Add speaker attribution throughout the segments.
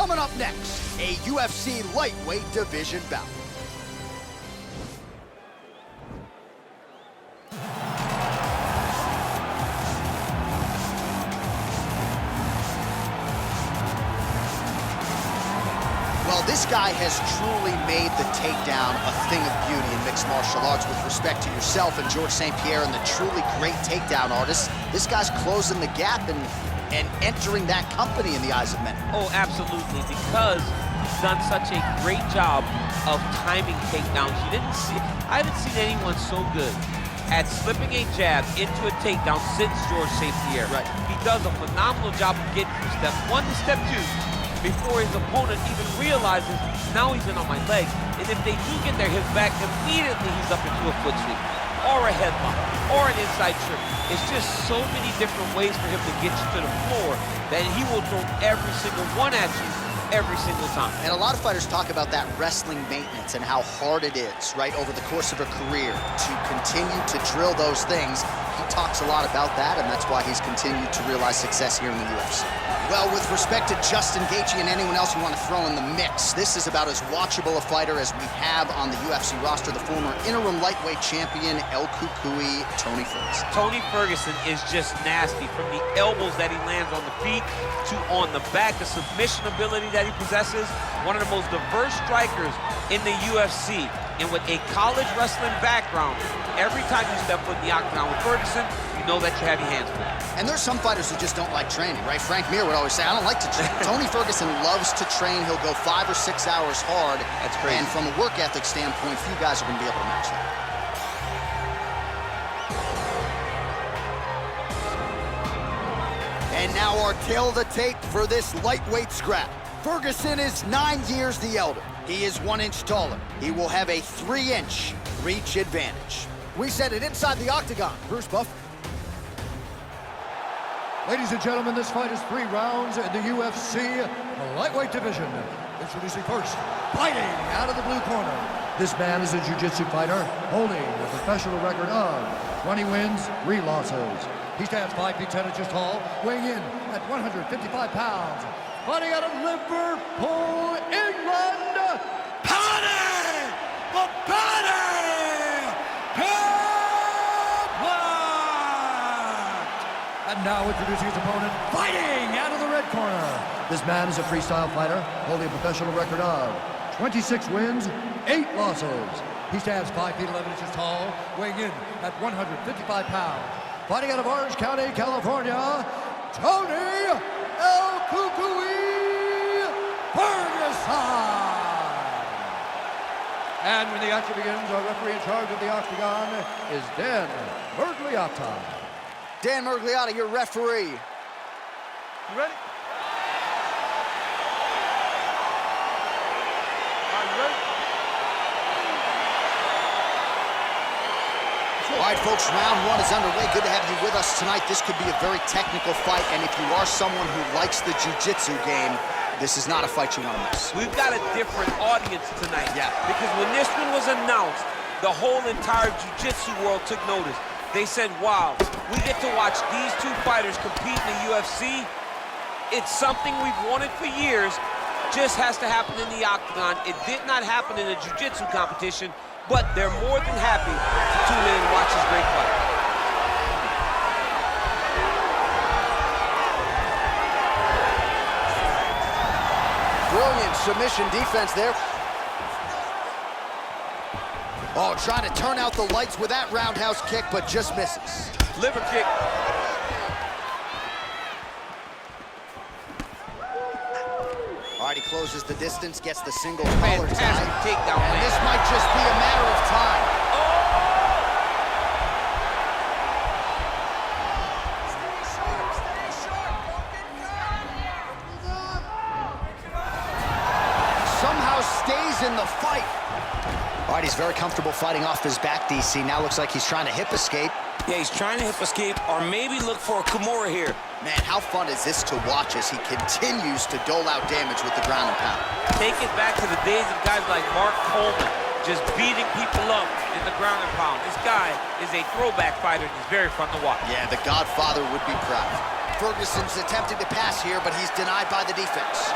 Speaker 1: Coming up next, a UFC lightweight division bout. Well, this guy has truly made the takedown a thing of beauty in mixed martial arts. With respect to yourself and George St. Pierre and the truly great takedown artists, this guy's closing the gap and entering that company in the eyes of many.
Speaker 2: Oh, absolutely, because he's done such a great job of timing takedowns. I haven't seen anyone so good at slipping a jab into a takedown since George St. Pierre.
Speaker 1: Right.
Speaker 2: He does a phenomenal job of getting from step 1 to step 2 before his opponent even realizes now he's in on my leg. And if they do get their hips back, immediately he's up into a foot sweep, or a headlock, or an inside trip. It's just so many different ways for him to get you to the floor that he will throw every single one at you every single time.
Speaker 1: And a lot of fighters talk about that wrestling maintenance and how hard it is, right, over the course of a career to continue to drill those things. He talks a lot about that, and that's why he's continued to realize success here in the UFC. Well, with respect to Justin Gaethje and anyone else you want to throw in the mix, this is about as watchable a fighter as we have on the UFC roster, the former interim lightweight champion, El Cucuy, Tony Ferguson.
Speaker 2: Tony Ferguson is just nasty, from the elbows that he lands on the feet to on the back, the submission ability that he possesses. One of the most diverse strikers in the UFC, and with a college wrestling background, every time you step foot in the octagon with Ferguson, you know that you have your hands full.
Speaker 1: And there's some fighters who just don't like training, right? Frank Mir would always say, I don't like to train. Tony Ferguson loves to train. He'll go 5 or 6 hours hard.
Speaker 2: That's crazy.
Speaker 1: And from a work ethic standpoint, few guys are going to be able to match that. And now our tale of the tape for this lightweight scrap. Ferguson is 9 years the elder. He is 1 inch taller. He will have a 3-inch reach advantage. We set it inside the octagon. Bruce Buff.
Speaker 3: Ladies and gentlemen, this fight is 3 rounds in the UFC lightweight division. Introducing first, fighting out of the blue corner. This man is a jiu-jitsu fighter holding a professional record of 20 wins, 3 losses. He stands 5 feet 10 inches tall, weighing in at 155 pounds. Fighting out of Liverpool, England, Paddy Pimblett! And now introducing his opponent, fighting out of the red corner. This man is a freestyle fighter, holding a professional record of 26 wins, 8 losses. He stands 5 feet 11 inches tall, weighing in at 155 pounds. Fighting out of Orange County, California, Tony El Cucuy Ferguson. And when the action begins, our referee in charge of the octagon is Dan Mergliotta.
Speaker 1: Dan Mergliotta, your referee.
Speaker 3: You ready? Are you ready?
Speaker 1: All right, folks, round 1 is underway. Good to have you with us tonight. This could be a very technical fight, and if you are someone who likes the jiu-jitsu game, this is not a fight you want to miss.
Speaker 2: We've got a different audience tonight.
Speaker 1: Yeah.
Speaker 2: Because when this one was announced, the whole entire jiu-jitsu world took notice. They said, wow, we get to watch these 2 fighters compete in the UFC. It's something we've wanted for years, just has to happen in the octagon. It did not happen in a jiu-jitsu competition, but they're more than happy to tune in and watch this great fight.
Speaker 1: Brilliant submission defense there. Oh, trying to turn out the lights with that roundhouse kick, but just misses.
Speaker 2: Liver kick.
Speaker 1: All right, he closes the distance, gets the single collar tie.
Speaker 2: Fantastic takedown,
Speaker 1: and
Speaker 2: man.
Speaker 1: this might just be a matter of time. Somehow stays in the fight. All right, he's very comfortable fighting off his back, DC. Now looks like he's trying to hip escape.
Speaker 4: Yeah, he's trying to hip escape or maybe look for a Kimura here.
Speaker 1: Man, how fun is this to watch as he continues to dole out damage with the ground and pound?
Speaker 2: Take it back to the days of guys like Mark Coleman, just beating people up in the ground and pound. This guy is a throwback fighter and he's very fun to watch.
Speaker 1: Yeah, the Godfather would be proud. Ferguson's attempting to pass here, but he's denied by the defense.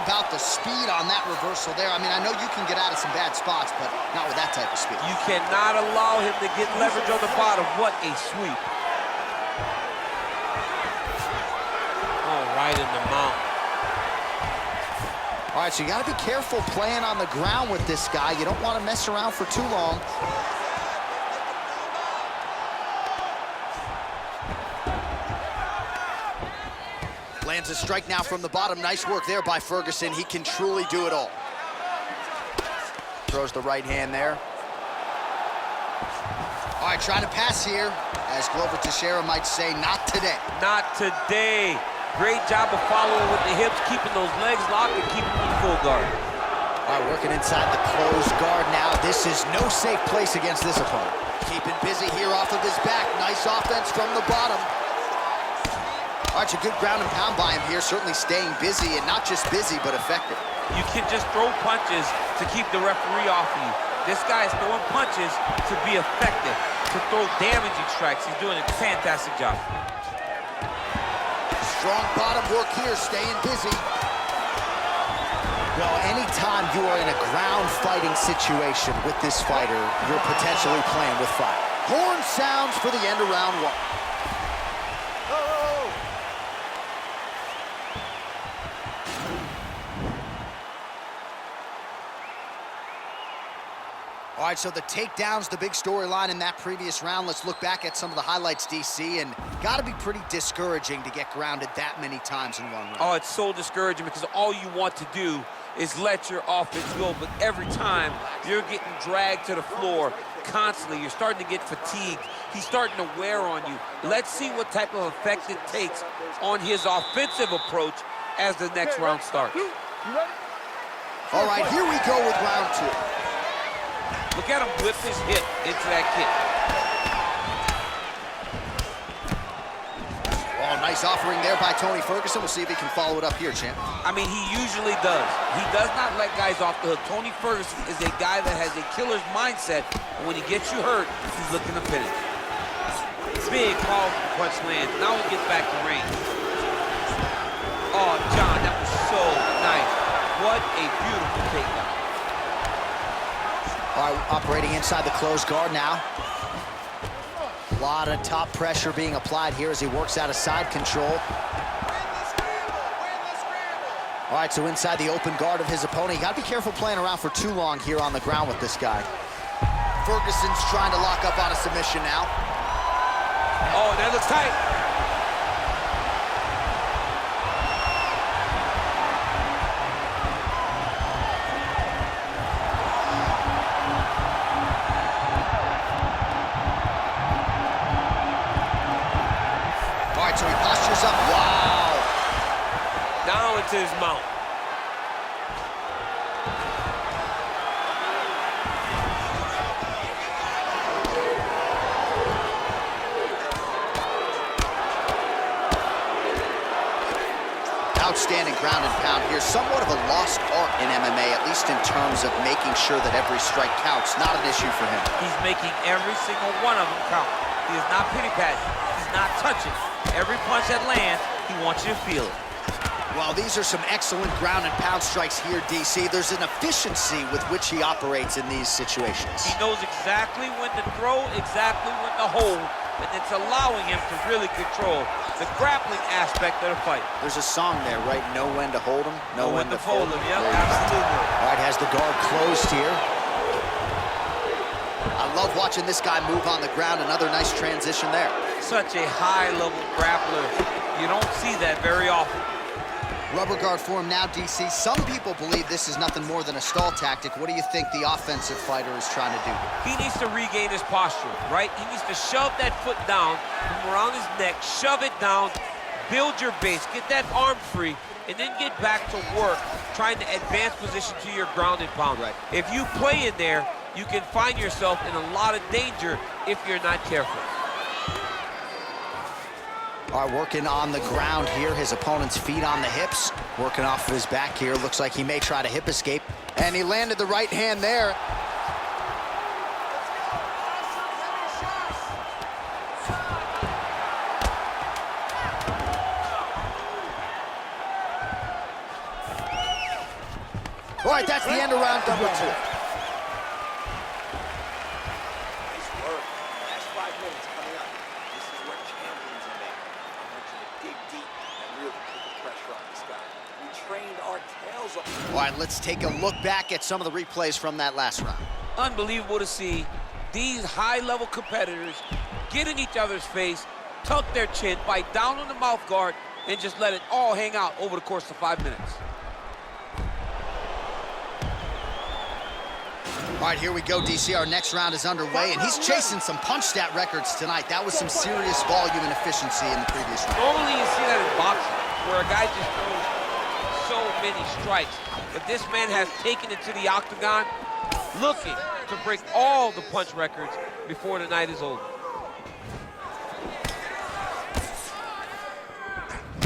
Speaker 1: How about the speed on that reversal there? I mean, I know you can get out of some bad spots, but not with that type of speed.
Speaker 2: You cannot allow him to get leverage on the bottom. What a sweep. Oh, right in the mount.
Speaker 1: All right, so you got to be careful playing on the ground with this guy. You don't want to mess around for too long. Lands a strike now from the bottom. Nice work there by Ferguson. He can truly do it all. Throws the right hand there. All right, trying to pass here. As Glover Teixeira might say, not today.
Speaker 2: Not today. Great job of following with the hips, keeping those legs locked and keeping them in full guard.
Speaker 1: All right, working inside the closed guard now. This is no safe place against this opponent. Keeping busy here off of his back. Nice offense from the bottom. All right, it's a good ground and pound by him here, certainly staying busy, and not just busy, but effective.
Speaker 2: You can just throw punches to keep the referee off of you. This guy is throwing punches to be effective, to throw damaging strikes. He's doing a fantastic job.
Speaker 1: Strong bottom work here, staying busy. Well, anytime you are in a ground fighting situation with this fighter, you're potentially playing with fire. Horn sounds for the end of round one. All right, so the takedown's the big storyline in that previous round. Let's look back at some of the highlights, DC, and got to be pretty discouraging to get grounded that many times in one round.
Speaker 2: Oh, it's so discouraging because all you want to do is let your offense go, but every time you're getting dragged to the floor constantly, you're starting to get fatigued. He's starting to wear on you. Let's see what type of effect it takes on his offensive approach as the next round starts.
Speaker 1: All right, here we go with round two.
Speaker 2: Look at him whip his hip into that kick.
Speaker 1: Oh, nice offering there by Tony Ferguson. We'll see if he can follow it up here, champ.
Speaker 2: I mean, he usually does. He does not let guys off the hook. Tony Ferguson is a guy that has a killer's mindset, and when he gets you hurt, he's looking to finish. Big, powerful punch lands. Now he gets back to range. Oh, John, that was so nice. What a beautiful takedown.
Speaker 1: All right, operating inside the closed guard now. A lot of top pressure being applied here as he works out of side control. All right, so inside the open guard of his opponent. You got to be careful playing around for too long here on the ground with this guy. Ferguson's trying to lock up on a submission now.
Speaker 2: Oh, that looks tight.
Speaker 1: All right, so he postures up. Wow.
Speaker 2: Now into his mount.
Speaker 1: Outstanding ground and pound here. Somewhat of a lost art in MMA, at least in terms of making sure that every strike counts. Not an issue for him.
Speaker 2: He's making every single one of them count. He is not pity-patting. He's not touching. Every punch that lands, he wants you to feel it.
Speaker 1: Well, these are some excellent ground and pound strikes here, DC. There's an efficiency with which he operates in these situations.
Speaker 2: He knows exactly when to throw, exactly when to hold, and it's allowing him to really control the grappling aspect of the fight.
Speaker 1: There's a song there, right? Know when to hold him, know when to fold him.
Speaker 2: Yep, absolutely.
Speaker 1: All right, has the guard closed here. I love watching this guy move on the ground. Another nice transition there.
Speaker 2: Such a high-level grappler. You don't see that very often.
Speaker 1: Rubber guard for him now, DC. Some people believe this is nothing more than a stall tactic. What do you think the offensive fighter is trying to do?
Speaker 2: He needs to regain his posture, right? He needs to shove that foot down from around his neck, shove it down, build your base, get that arm free, and then get back to work, trying to advance position to your ground and pound.
Speaker 1: Right.
Speaker 2: If you play in there, you can find yourself in a lot of danger if you're not careful.
Speaker 1: All right, working on the ground here. His opponent's feet on the hips. Working off of his back here. Looks like he may try to hip escape. And he landed the right hand there. All right, that's the end of round number 2.
Speaker 5: Nice work. Last 5 minutes coming up. This is what champions are made. I want you to dig deep and really put the pressure on this guy. We trained our tails off.
Speaker 1: All right, let's take a look back at some of the replays from that last round.
Speaker 2: Unbelievable to see these high-level competitors get in each other's face, tuck their chin, bite down on the mouth guard, and just let it all hang out over the course of 5 minutes.
Speaker 1: All right, here we go, DC. Our next round is underway, and he's chasing some punch stat records tonight. That was some serious volume and efficiency in the previous round.
Speaker 2: Normally you see that in boxing, where a guy just throws so many strikes. But this man has taken it to the octagon, looking to break all the punch records before the night is over.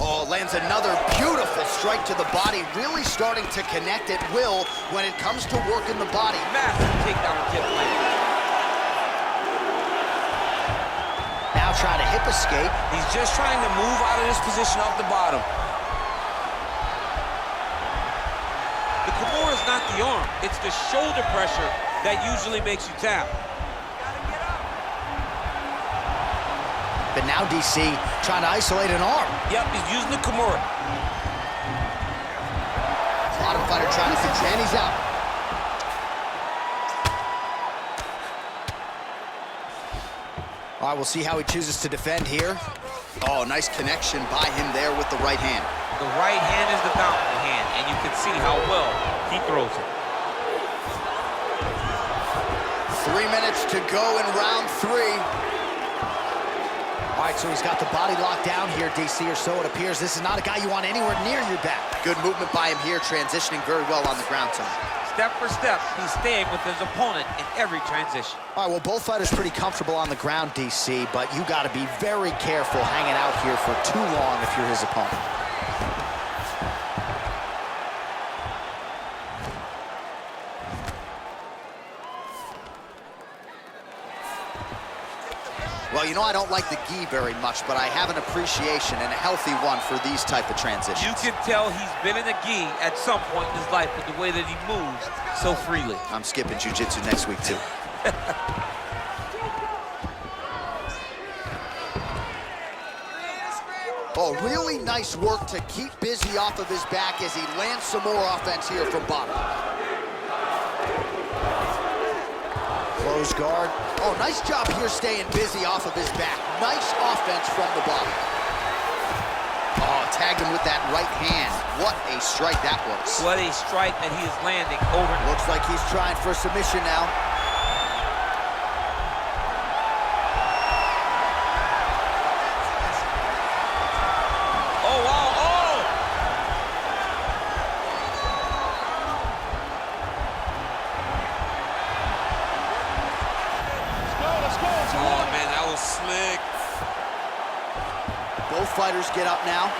Speaker 1: Oh, lands another beautiful strike to the body, really starting to connect at will when it comes to working the body.
Speaker 2: Massive takedown and tip land.
Speaker 1: Now trying to hip escape.
Speaker 4: He's just trying to move out of this position off the bottom.
Speaker 2: The Kimura is not the arm, it's the shoulder pressure that usually makes you tap.
Speaker 1: But now DC trying to isolate an arm.
Speaker 4: Yep, he's using the Kimura.
Speaker 1: Bottom fighter trying to control, and he's out. All right, we'll see how he chooses to defend here. Oh, nice connection by him there with the right hand.
Speaker 2: The right hand is the dominant hand, and you can see how well he throws it.
Speaker 1: 3 minutes to go in round 3. All right, so he's got the body locked down here, DC, or so it appears. This is not a guy you want anywhere near your back. Good movement by him here, transitioning very well on the ground tonight.
Speaker 2: Step for step, he's staying with his opponent in every transition.
Speaker 1: All right, well, both fighters pretty comfortable on the ground, DC, but you got to be very careful hanging out here for too long if you're his opponent. Well, you know, I don't like the gi very much, but I have an appreciation and a healthy one for these type of transitions.
Speaker 2: You can tell he's been in a gi at some point in his life with the way that he moves so freely.
Speaker 1: I'm skipping jiu-jitsu next week, too. Oh, really nice work to keep busy off of his back as he lands some more offense here from bottom. Close guard. Oh, nice job here staying busy off of his back. Nice offense from the bottom. Oh, tagged him with that right hand. What a strike that was.
Speaker 2: What a strike that he is landing over.
Speaker 1: Looks like he's trying for a submission now.
Speaker 2: Oh, wow, oh!
Speaker 4: Oh, man, that was slick.
Speaker 1: Both fighters get up now.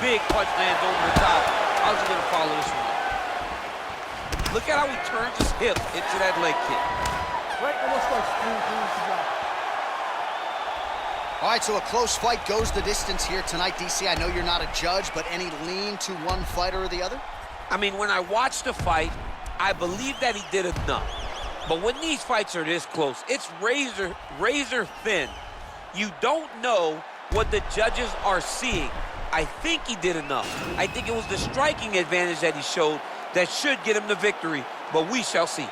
Speaker 2: Big punch lands over the top. How's he gonna follow this one? Look at how he turns his hip into that leg kick.
Speaker 1: All right, so a close fight goes the distance here tonight, DC. I know you're not a judge, but any lean to one fighter or the other?
Speaker 2: I mean, when I watched the fight, I believe that he did enough. But when these fights are this close, it's razor thin. You don't know what the judges are seeing. I think he did enough. I think it was the striking advantage that he showed that should get him the victory, but we shall see.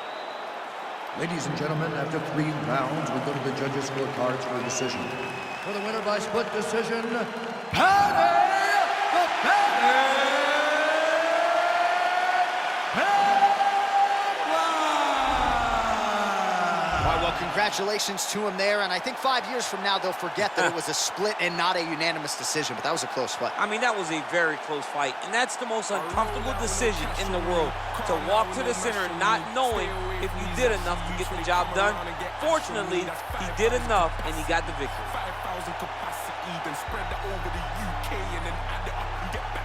Speaker 3: Ladies and gentlemen, after 3 rounds, we go to the judges' scorecards for a decision. For the winner by split decision, Paddy Pimblett!
Speaker 1: All right, well, congratulations to him there, and I think 5 years from now they'll forget that it was a split and not a unanimous decision, but that was a close fight.
Speaker 2: I mean, that was a very close fight, and that's the most uncomfortable decision in the world, to walk to the center not knowing if you did enough to get the job done. Fortunately, he did enough, and he got the victory.
Speaker 6: 5,000 capacity, then spread that over the UK and then add the